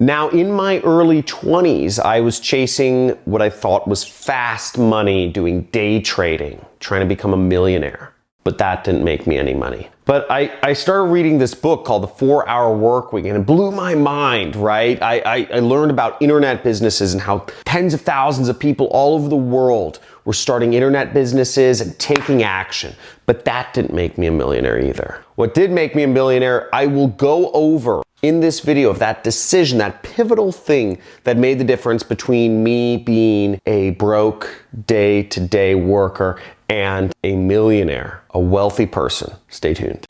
Now, in my early 20s, I was chasing what I thought was fast money, doing day trading, trying to become a millionaire. But that didn't make me any money. But I started reading this book called The 4-Hour Workweek, and it blew my mind, right? I learned about internet businesses and how tens of thousands of people all over the world were starting internet businesses and taking action. But that didn't make me a millionaire either. What did make me a millionaire, I will go over in this video of that decision, that pivotal thing that made the difference between me being a broke day-to-day worker and a millionaire, a wealthy person. Stay tuned.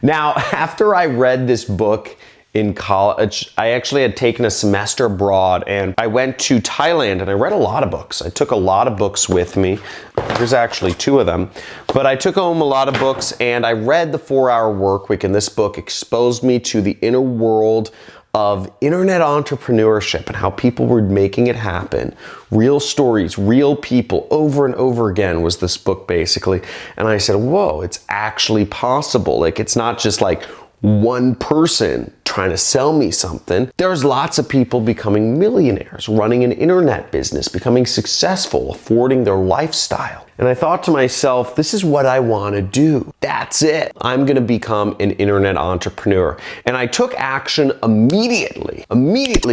Now, after I read this book in college, I actually had taken a semester abroad and I went to Thailand and I read a lot of books. I took a lot of books with me. There's actually 2 of them, but I took home a lot of books and I read The 4-Hour Workweek, and this book exposed me to the inner world of internet entrepreneurship and how people were making it happen. Real stories, real people, over and over again was this book basically. And I said, whoa, it's actually possible. Like, it's not just like one person trying to sell me something. There's lots of people becoming millionaires, running an internet business, becoming successful, affording their lifestyle. And I thought to myself, this is what I want to do. That's it. I'm going to become an internet entrepreneur. And I took action immediately.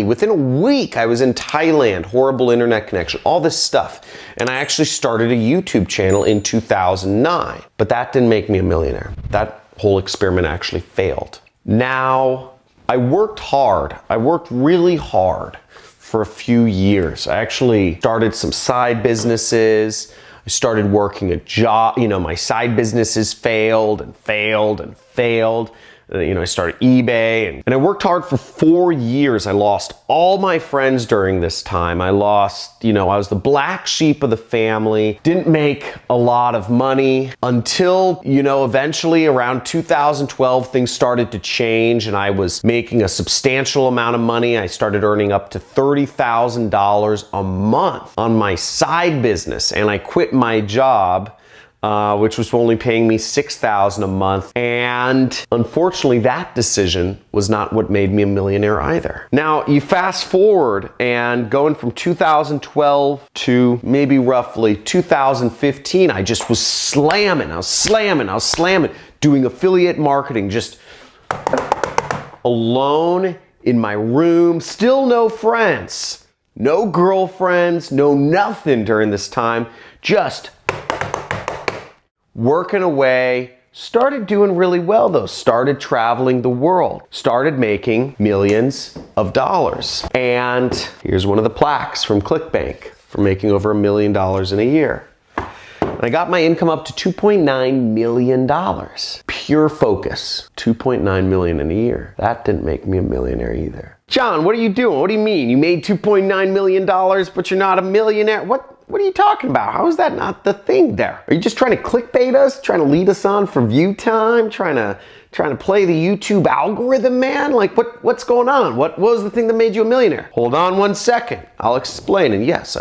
Within a week, I was in Thailand, horrible internet connection, all this stuff. And I actually started a YouTube channel in 2009. But that didn't make me a millionaire. That whole experiment actually failed. Now, I worked hard. I worked really hard for a few years. I actually started some side businesses. I started working a job. You know, my side businesses failed and failed and failed. I started eBay and I worked hard for 4 years. I lost all my friends during this time. I was the black sheep of the family, didn't make a lot of money until, eventually around 2012, things started to change and I was making a substantial amount of money. I started earning up to $30,000 a month on my side business, and I quit my job, which was only paying me $6,000 a month. And unfortunately, that decision was not what made me a millionaire either. Now, you fast forward and going from 2012 to maybe roughly 2015, I just was slamming, doing affiliate marketing, just alone in my room, still no friends, no girlfriends, no nothing during this time, just working away. Started doing really well though, started traveling the world, started making millions of dollars. And here's one of the plaques from ClickBank for making over $1 million in a year. And I got my income up to $2.9 million. Pure focus, $2.9 million in a year. That didn't make me a millionaire either. John, what are you doing? What do you mean? You made $2.9 million, but you're not a millionaire? What are you talking about? How is that not the thing there? Are you just trying to clickbait us? Trying to lead us on for view time? Trying to play the YouTube algorithm, man? Like, what's going on? What was the thing that made you a millionaire? Hold on one second. I'll explain. And yes,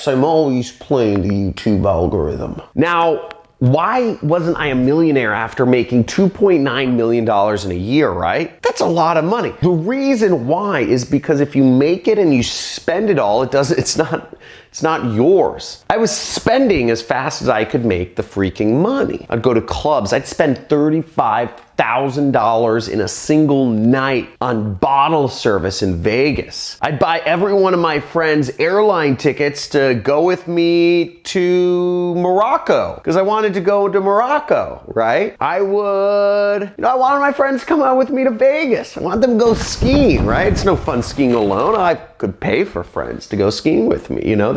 I'm always playing the YouTube algorithm. Now, why wasn't I a millionaire after making $2.9 million in a year, right? That's a lot of money. The reason why is because if you make it and you spend it all, it's not yours. I was spending as fast as I could make the freaking money. I'd go to clubs. I'd spend $35,000 in a single night on bottle service in Vegas. I'd buy every one of my friends airline tickets to go with me to Morocco because I wanted to go to Morocco, right? I wanted my friends to come out with me to Vegas. I want them to go skiing, right? It's no fun skiing alone. I could pay for friends to go skiing with me. Now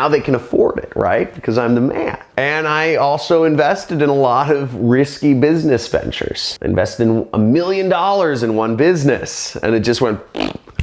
they can afford it, right? Because I'm the man. And I also invested in a lot of risky business ventures. I invested in $1 million in one business and it just went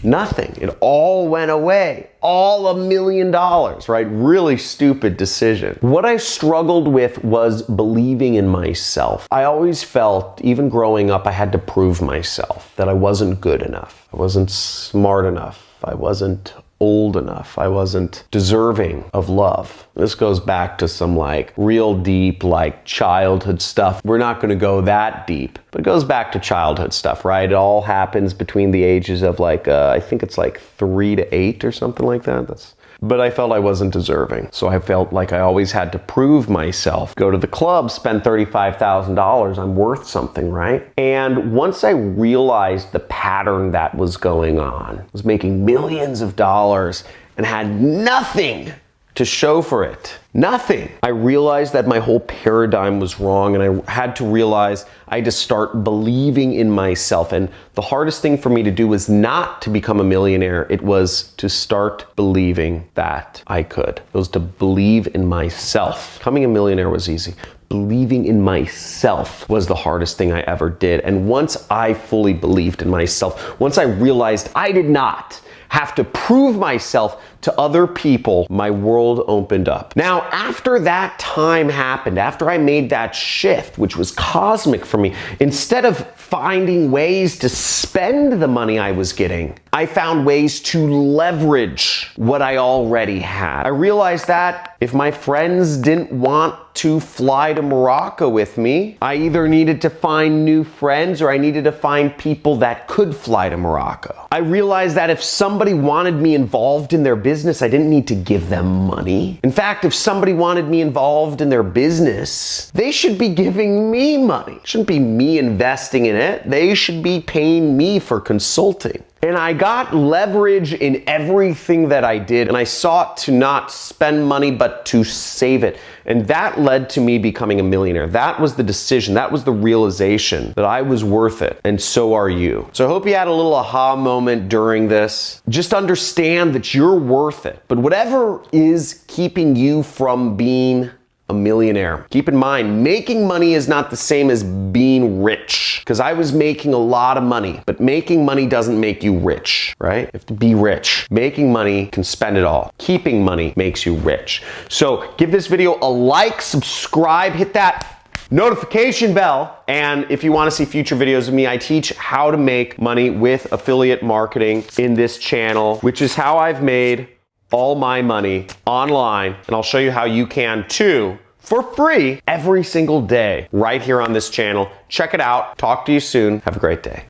nothing. It all went away. All $1 million, right? Really stupid decision. What I struggled with was believing in myself. I always felt, even growing up, I had to prove myself that I wasn't good enough. I wasn't smart enough. I wasn't old enough. I wasn't deserving of love. This goes back to some like real deep like childhood stuff. We're not going to go that deep, but it goes back to childhood stuff, right? It all happens between the ages of like, I think it's like 3 to 8 or something like that. But I felt I wasn't deserving. So I felt like I always had to prove myself. Go to the club, spend $35,000. I'm worth something, right? And once I realized the pattern that was going on, I was making millions of dollars and had nothing to show for it. Nothing. I realized that my whole paradigm was wrong, and I had to realize I had to start believing in myself. And the hardest thing for me to do was not to become a millionaire. It was to start believing that I could. It was to believe in myself. Becoming a millionaire was easy. Believing in myself was the hardest thing I ever did. And once I fully believed in myself, once I realized I did not have to prove myself to other people, my world opened up. Now, after that time happened, after I made that shift, which was cosmic for me, instead of finding ways to spend the money I was getting, I found ways to leverage what I already had. I realized that if my friends didn't want to fly to Morocco with me, I either needed to find new friends or I needed to find people that could fly to Morocco. I realized that if somebody wanted me involved in their business, I didn't need to give them money. In fact, if somebody wanted me involved in their business, they should be giving me money. It shouldn't be me investing in it. They should be paying me for consulting. And I got leverage in everything that I did, and I sought to not spend money, but to save it. And that led to me becoming a millionaire. That was the decision. That was the realization that I was worth it, and so are you. So I hope you had a little aha moment during this. Just understand that you're worth it. But whatever is keeping you from being a millionaire, keep in mind, making money is not the same as being rich. Because I was making a lot of money, but making money doesn't make you rich, right? You have to be rich. Making money can spend it all. Keeping money makes you rich. So give this video a like, subscribe, hit that notification bell. And if you want to see future videos of me, I teach how to make money with affiliate marketing in this channel, which is how I've made all my money online, and I'll show you how you can too, for free every single day right here on this channel. Check it out. Talk to you soon. Have a great day.